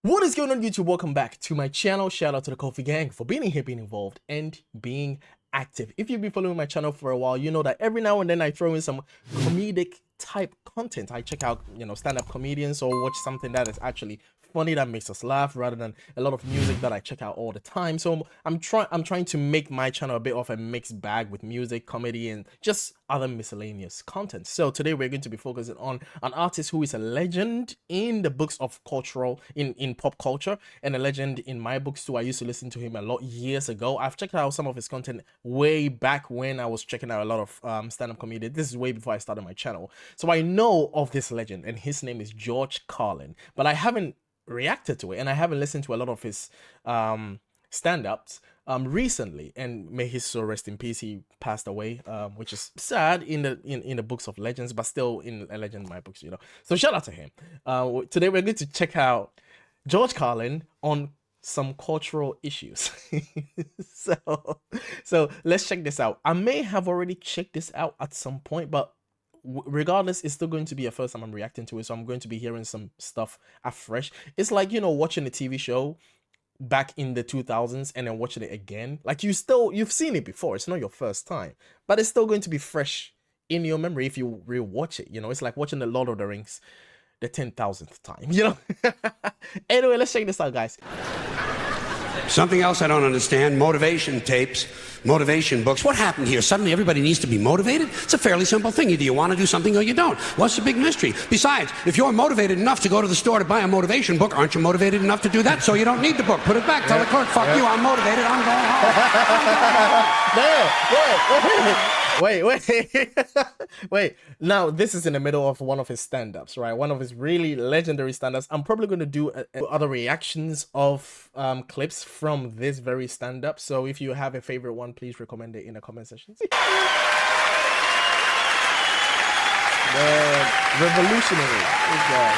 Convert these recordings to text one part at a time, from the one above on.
What is going on, YouTube? Welcome back to my channel. Shout out to the Coffee Gang for being here, being involved, and being active. If you've been following my channel for a while, you know that every now and then I throw in some comedic type content. I check out, stand-up comedians or watch something that is actually funny, that makes us laugh, rather than a lot of music that I check out all the time. So I'm trying to make my channel a bit of a mixed bag with music, comedy, and just other miscellaneous content. So today we're going to be focusing on an artist who is a legend in the books of cultural in pop culture, and a legend in my books too. I used to listen to him a lot years ago. I've checked out some of his content way back when I was checking out a lot of stand-up comedy. This is way before I started my channel, so I know of this legend, and his name is George Carlin, but I haven't reacted to it, and I haven't listened to a lot of his stand-ups recently, and may his soul rest in peace. He passed away, which is sad in the books of legends, but still in a legend in my books, so shout out to him. Today we're going to check out George Carlin on some cultural issues. so let's check this out. I may have already checked this out at some point, but regardless, it's still going to be a first time I'm reacting to it, so I'm going to be hearing some stuff afresh. It's like, watching a TV show back in the 2000s and then watching it again. Like, you've seen it before, it's not your first time, but it's still going to be fresh in your memory if you rewatch it. It's like watching the Lord of the Rings the 10,000th time. Anyway, let's check this out, guys. Something else I don't understand, motivation tapes, motivation books. What happened here? Suddenly everybody needs to be motivated? It's a fairly simple thing. Either you want to do something or you don't. What's the big mystery? Besides, if you're motivated enough to go to the store to buy a motivation book, aren't you motivated enough to do that? So you don't need the book. Put it back. Tell the clerk, fuck you, I'm motivated, I'm going home. Wait. Now, this is in the middle of one of his stand-ups, right? One of his really legendary stand-ups. I'm probably going to do other reactions of clips from this very stand-up. So if you have a favorite one, please recommend it in the comment section. The revolutionary is guy.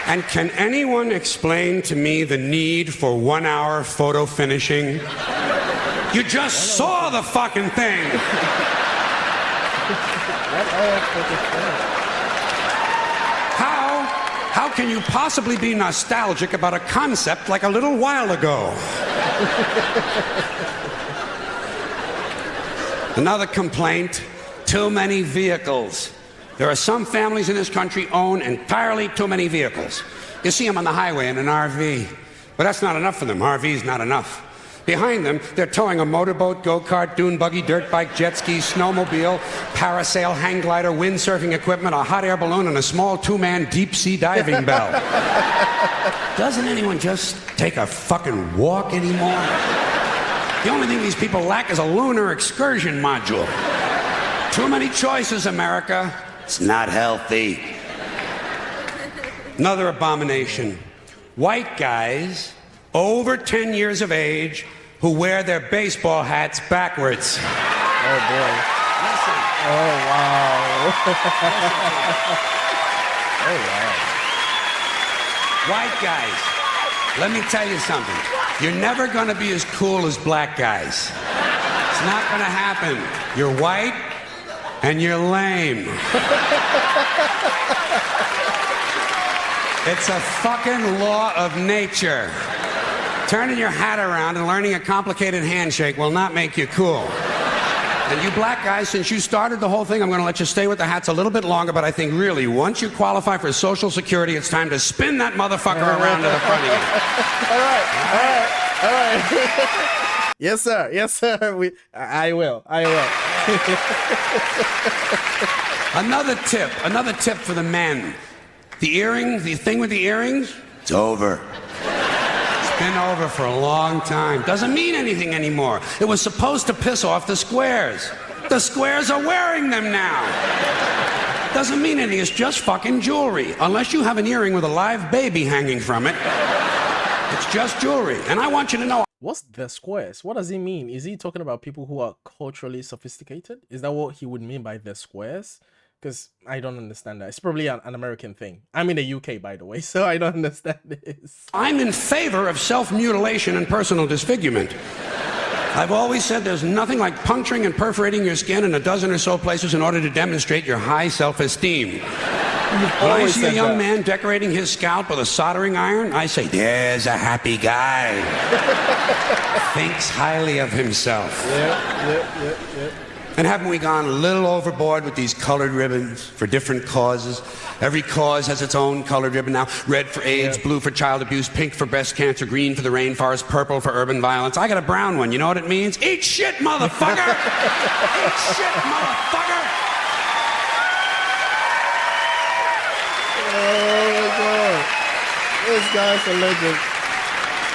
And can anyone explain to me the need for 1 hour photo finishing? You just saw the fucking thing. How can you possibly be nostalgic about a concept like a little while ago? Another complaint, too many vehicles. There are some families in this country own entirely too many vehicles. You see them on the highway in an RV, but that's not enough for them. RV's not enough. Behind them, they're towing a motorboat, go-kart, dune buggy, dirt bike, jet ski, snowmobile, parasail, hang glider, windsurfing equipment, a hot air balloon, and a small two-man deep-sea diving bell. Doesn't anyone just take a fucking walk anymore? The only thing these people lack is a lunar excursion module. Too many choices, America. It's not healthy. Another abomination. White guys over 10 years of age who wear their baseball hats backwards. Oh boy. Listen. Oh wow. Oh wow. White guys, let me tell you something. You're never gonna be as cool as black guys. It's not gonna happen. You're white and you're lame. It's a fucking law of nature. Turning your hat around and learning a complicated handshake will not make you cool. And you black guys, since you started the whole thing, I'm going to let you stay with the hats a little bit longer, but I think really, once you qualify for Social Security, it's time to spin that motherfucker around to the front of you. All right. Yes, sir. Yes, sir. I will. Another tip for the men. The earrings, the thing with the earrings, it's over. Been over for a long time. Doesn't mean anything anymore. It was supposed to piss off the squares. The squares are wearing them now. Doesn't mean anything. It's just fucking jewelry. Unless you have an earring with a live baby hanging from it. It's just jewelry. And I want you to know. What's the squares? What does he mean? Is he talking about people who are culturally sophisticated? Is that what he would mean by the squares? Because I don't understand that. It's probably an American thing. I'm in the UK, by the way, so I don't understand this. I'm in favor of self-mutilation and personal disfigurement. I've always said there's nothing like puncturing and perforating your skin in a dozen or so places in order to demonstrate your high self-esteem. When I see a young man decorating his scalp with a soldering iron, I say, there's a happy guy. Thinks highly of himself. Yep. And haven't we gone a little overboard with these colored ribbons for different causes? Every cause has its own colored ribbon now. Red for AIDS, blue for child abuse, pink for breast cancer, green for the rainforest, purple for urban violence. I got a brown one. You know what it means? Eat shit, motherfucker! Eat shit, motherfucker! Oh my God. This guy's a legend.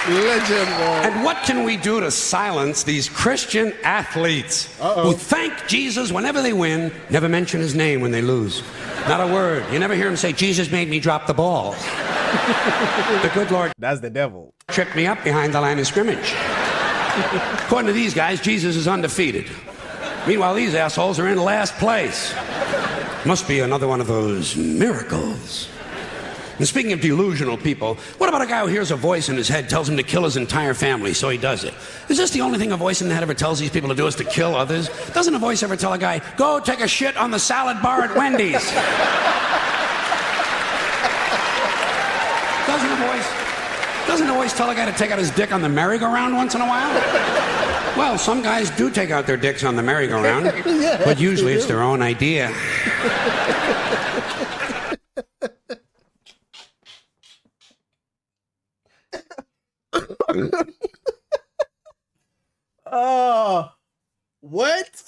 Legend, boy. And what can we do to silence these Christian athletes who thank Jesus whenever they win, never mention his name when they lose? Not a word. You never hear him say, Jesus made me drop the ball. The good Lord, that's the devil, tripped me up behind the line of scrimmage. According to these guys, Jesus is undefeated. Meanwhile, these assholes are in last place. Must be another one of those miracles. And speaking of delusional people, what about a guy who hears a voice in his head tells him to kill his entire family, so he does it? Is this the only thing a voice in the head ever tells these people to do is to kill others? Doesn't a voice ever tell a guy, go take a shit on the salad bar at Wendy's? Doesn't a voice tell a guy to take out his dick on the merry-go-round once in a while? Well, some guys do take out their dicks on the merry-go-round, but usually it's their own idea. What?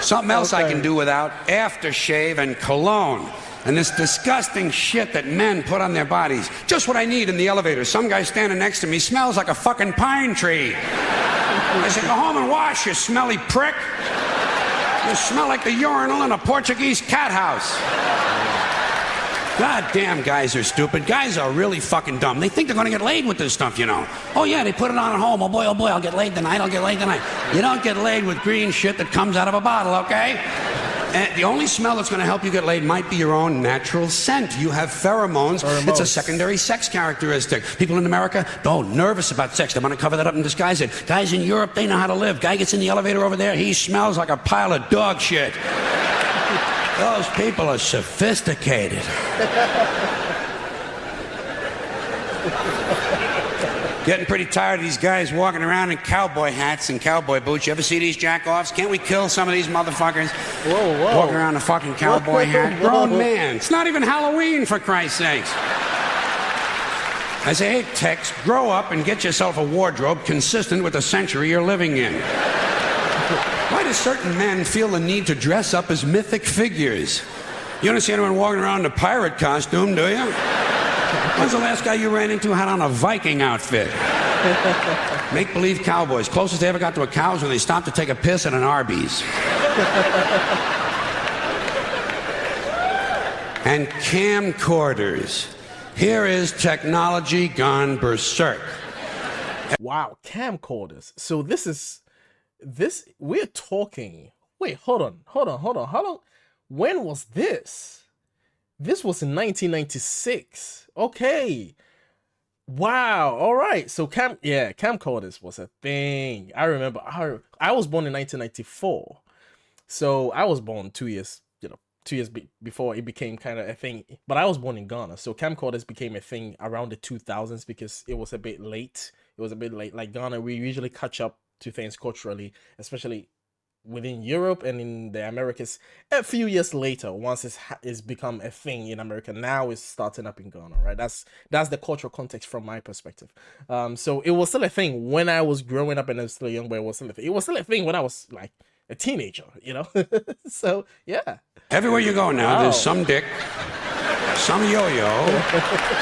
Something else I can do without aftershave and cologne and this disgusting shit that men put on their bodies. Just what I need in the elevator. Some guy standing next to me smells like a fucking pine tree. I said, go home and wash, you smelly prick. You smell like the urinal in a Portuguese cat house. God damn, guys are stupid. Guys are really fucking dumb. They think they're gonna get laid with this stuff, you know. Oh yeah, they put it on at home. Oh boy, I'll get laid tonight, I'll get laid tonight. You don't get laid with green shit that comes out of a bottle, okay? And the only smell that's gonna help you get laid might be your own natural scent. You have pheromones. It's a secondary sex characteristic. People in America, nervous about sex. They wanna cover that up and disguise it. Guys in Europe, they know how to live. Guy gets in the elevator over there, he smells like a pile of dog shit. Those people are sophisticated. Getting pretty tired of these guys walking around in cowboy hats and cowboy boots. You ever see these jack-offs? Can't we kill some of these motherfuckers? Whoa. Walking around in a fucking cowboy hat. Grown man. It's not even Halloween, for Christ's sakes. I say, hey, Tex, grow up and get yourself a wardrobe consistent with the century you're living in. Why do certain men feel the need to dress up as mythic figures? You don't see anyone walking around in a pirate costume, do you? When's the last guy you ran into had on a Viking outfit? Make-believe cowboys. Closest they ever got to a cow is when they stopped to take a piss at an Arby's. And camcorders. Here is technology gone berserk. Wow, camcorders. So we're talking. Wait, hold on. How long? When was this? This was in 1996. Okay. Wow. All right. So camcorders was a thing. I remember. I was born in 1994. So I was born 2 years, 2 years before it became kind of a thing. But I was born in Ghana. So camcorders became a thing around the 2000s because it was a bit late. Like Ghana, we usually catch up to things culturally, especially within Europe and in the Americas a few years later, once it's become a thing in America. Now it's starting up in Ghana, right? That's the cultural context from my perspective. So it was still a thing when I was growing up and I was still a young boy. It was still a thing when I was like a teenager, So yeah. Everywhere you go now, there's some dick, some yo-yo,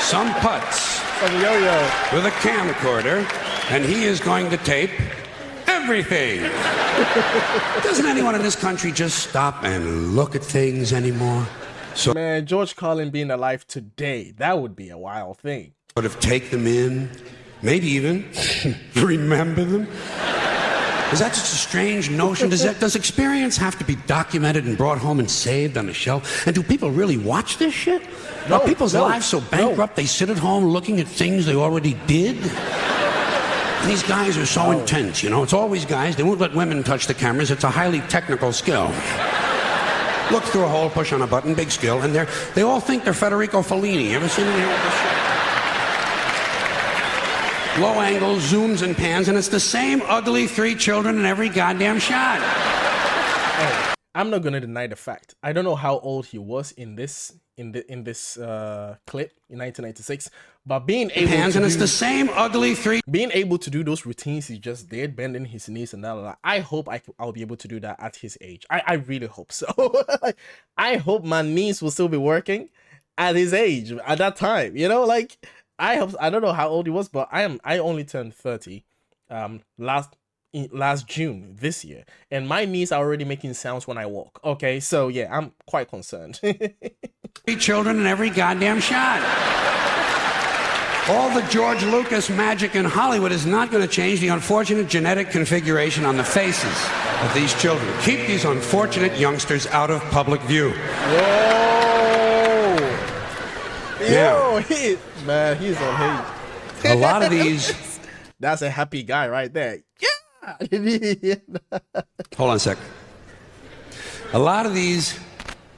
some putz, with a camcorder, and he is going to tape everything. Doesn't anyone in this country just stop and look at things anymore? So, man, George Carlin being alive today, that would be a wild thing. Sort of take them in, maybe even remember them. Is that just a strange notion? Does experience have to be documented and brought home and saved on a shelf? And do people really watch this shit? Are people's lives so bankrupt they sit at home looking at things they already did? And these guys are so intense, It's always guys. They won't let women touch the cameras. It's a highly technical skill. Look through a hole, push on a button, big skill, and they all think they're Federico Fellini. You ever seen any of this shit? Low angle, zooms and pans, and it's the same ugly 3 children in every goddamn shot. Hey, I'm not gonna deny the fact. I don't know how old he was in this clip in 1996, but being able and it's the same ugly 3. Being able to do those routines he just did, bending his knees and that, I hope I'll be able to do that at his age. I really hope so. I hope my knees will still be working at his age, at that time. You know, like I hope. I don't know how old he was, but I only turned 30 last June this year, and my knees are already making sounds when I walk. Okay, so yeah, I'm quite concerned. 3 children in every goddamn shot. All the George Lucas magic in Hollywood is not going to change the unfortunate genetic configuration on the faces of these children. Keep these unfortunate youngsters out of public view. Whoa! Yeah. Yo, man, he's on hate. A lot of these... That's a happy guy right there. Yeah! Hold on a sec. A lot of these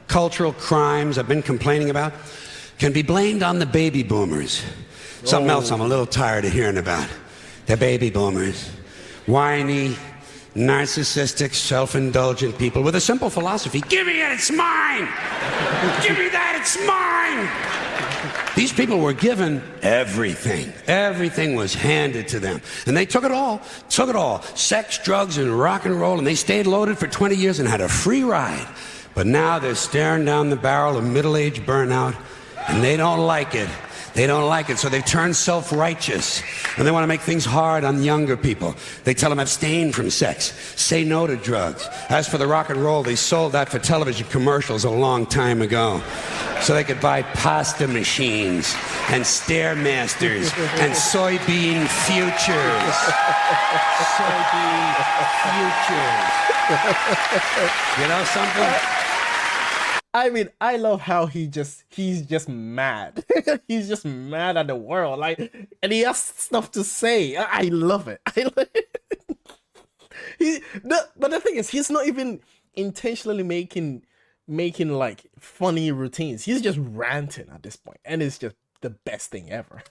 cultural crimes I've been complaining about can be blamed on the baby boomers. Something else I'm a little tired of hearing about. The baby boomers. Whiny, narcissistic, self-indulgent people with a simple philosophy. Give me it, it's mine! Give me that, it's mine! These people were given everything. Everything was handed to them. And they took it all. Took it all. Sex, drugs, and rock and roll. And they stayed loaded for 20 years and had a free ride. But now they're staring down the barrel of middle-age burnout, and they don't like it. They don't like it, so they've turned self-righteous. And they want to make things hard on younger people. They tell them abstain from sex, say no to drugs. As for the rock and roll, they sold that for television commercials a long time ago. So they could buy pasta machines and Stairmasters and soybean futures. Soybean futures. You know something? I mean, I love how he's just mad. He's just mad at the world, like, and he has stuff to say. I love it. But the thing is, he's not even intentionally making like funny routines. He's just ranting at this point, and it's just the best thing ever.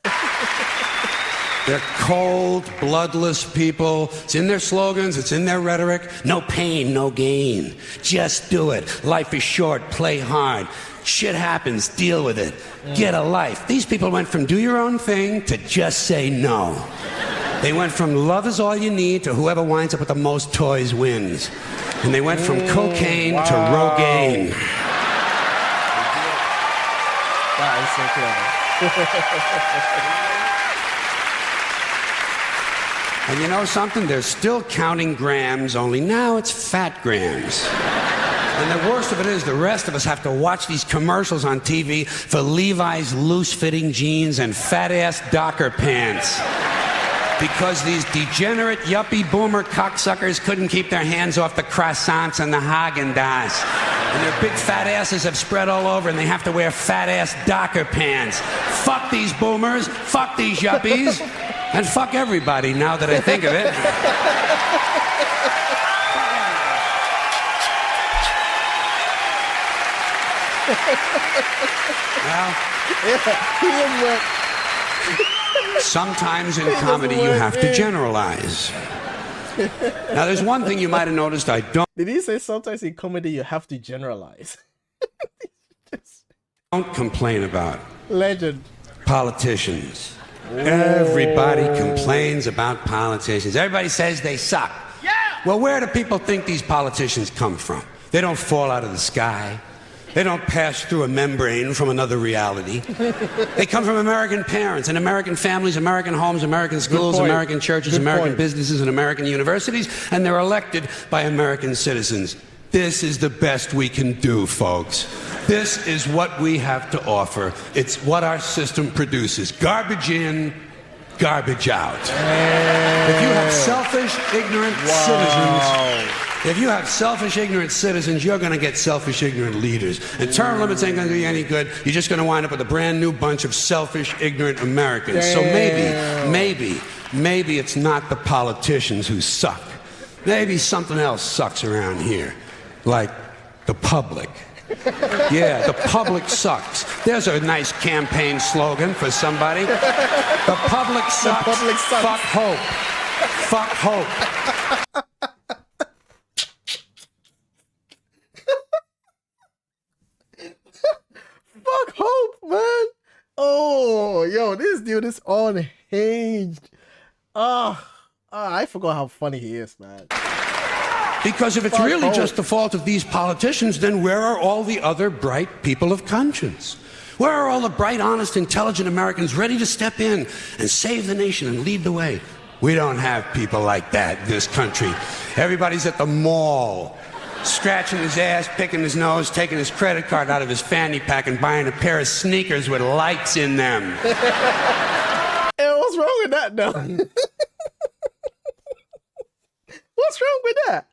They're cold, bloodless people. It's in their slogans, it's in their rhetoric. No pain, no gain. Just do it. Life is short, play hard. Shit happens, deal with it. Get a life. These people went from do your own thing to just say no. They went from love is all you need to whoever winds up with the most toys wins. And they went from cocaine to Rogaine. That is so clever. And you know something? They're still counting grams, only now it's fat grams. And the worst of it is the rest of us have to watch these commercials on TV for Levi's loose-fitting jeans and fat-ass Docker pants. Because these degenerate, yuppie, boomer cocksuckers couldn't keep their hands off the croissants and the Haagen-Dazs. And their big fat asses have spread all over and they have to wear fat-ass Docker pants. Fuck these boomers, fuck these yuppies. And fuck everybody, now that I think of it. Well, sometimes in comedy you have to generalize. Now, there's one thing you might have noticed I don't... Did he say sometimes in comedy you have to generalize? Don't complain about. Legend. Politicians. Everybody complains about politicians. Everybody says they suck. Yeah! Well, where do people think these politicians come from? They don't fall out of the sky. They don't pass through a membrane from another reality. They come from American parents and American families, American homes, American schools, American churches, American businesses, and American universities, and they're elected by American citizens. This is the best we can do, folks. This is what we have to offer. It's what our system produces. Garbage in, garbage out. If you have selfish, ignorant citizens, you're going to get selfish, ignorant leaders. And term limits ain't going to do you any good. You're just going to wind up with a brand new bunch of selfish, ignorant Americans. So maybe it's not the politicians who suck. Maybe something else sucks around here. Like The public. Yeah, the public sucks. There's a nice campaign slogan for somebody. The public sucks. The public sucks. Fuck hope. Fuck hope. Fuck hope, man. Oh, yo, this dude is unhinged. I forgot how funny he is, man. Because if it's really just the fault of these politicians, then where are all the other bright people of conscience? Where are all the bright, honest, intelligent Americans ready to step in and save the nation and lead the way? We don't have people like that in this country. Everybody's at the mall, scratching his ass, picking his nose, taking his credit card out of his fanny pack and buying a pair of sneakers with lights in them. Hey, what's wrong with that, though? What's wrong with that?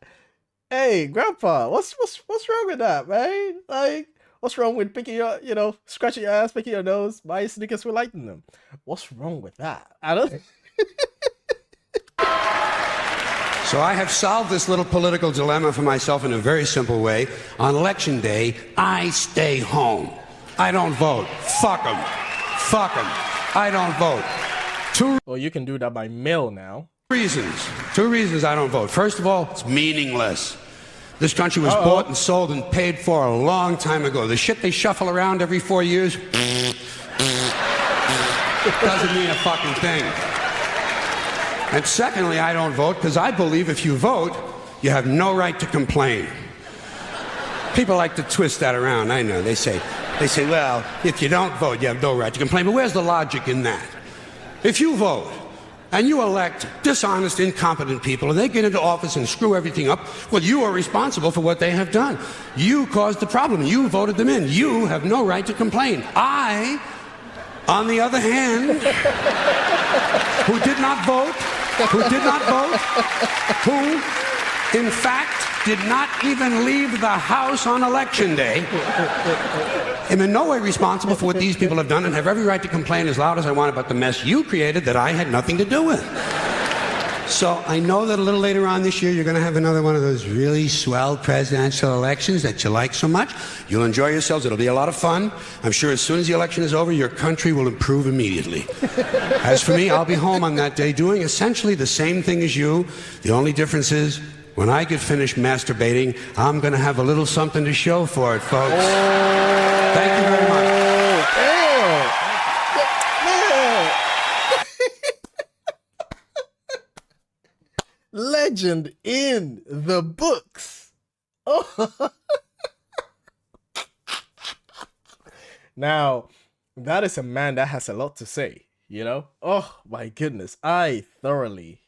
Hey, Grandpa, what's wrong with that, man? Like, what's wrong with picking your, scratching your ass, picking your nose, buying sneakers with light in them? What's wrong with that? I don't. So I have solved this little political dilemma for myself in a very simple way. On election day, I stay home. I don't vote. Fuck them. Fuck them. I don't vote. Well, you can do that by mail now. Two reasons I don't vote. First of all, it's meaningless. This country was bought and sold and paid for a long time ago. The shit they shuffle around every 4 years doesn't mean a fucking thing. And secondly, I don't vote because I believe if you vote, you have no right to complain. People like to twist that around, I know. They say, well, if you don't vote, you have no right to complain. But where's the logic in that? If you vote, and you elect dishonest, incompetent people, and they get into office and screw everything up, well, you are responsible for what they have done. You caused the problem. You voted them in. You have no right to complain. I, on the other hand, who did not vote, who, in fact, did not even leave the house on election day, am in no way responsible for what these people have done and have every right to complain as loud as I want about the mess you created that I had nothing to do with. So I know that a little later on this year you're going to have another one of those really swell presidential elections that you like so much. You'll enjoy yourselves. It'll be a lot of fun. I'm sure as soon as the election is over, your country will improve immediately. As for me, I'll be home on that day doing essentially the same thing as you. The only difference is when I get finished masturbating, I'm going to have a little something to show for it, folks. Thank you very much. Legend in the books. Oh. Now, that is a man that has a lot to say, Oh, my goodness. I thoroughly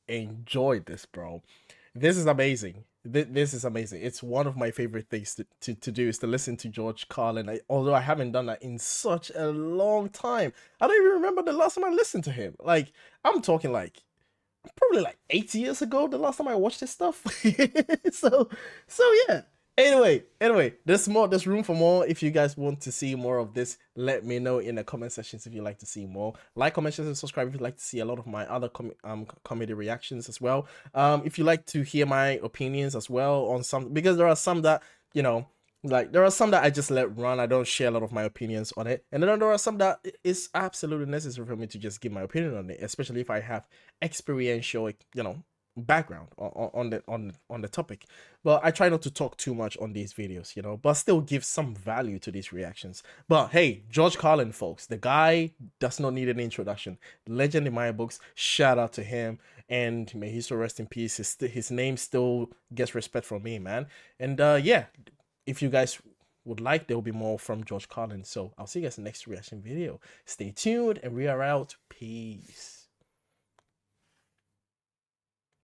enjoyed this, bro. This is amazing. This is amazing. It's one of my favorite things to do is to listen to George Carlin. Although I haven't done that in such a long time. I don't even remember the last time I listened to him. Like, I'm talking like probably like 8 years ago, the last time I watched this stuff. so yeah. Anyway, there's room for more. If you guys want to see more of this, let me know in the comment sections if you'd like to see more. Like, comment, share, and subscribe if you'd like to see a lot of my other comedy reactions as well. If you like to hear my opinions as well on some, because there are some that, there are some that I just let run. I don't share a lot of my opinions on it. And then there are some that is absolutely necessary for me to just give my opinion on it, especially if I have experiential, background on the topic. But I try not to talk too much on these videos, but still give some value to these reactions. But hey, George Carlin, folks, the guy does not need an introduction. Legend in my books. Shout out to him, and may he so rest in peace. His name still gets respect from me, man. And yeah, if you guys would like, there will be more from George Carlin. So I'll see you guys in the next reaction video. Stay tuned, and we are out. Peace.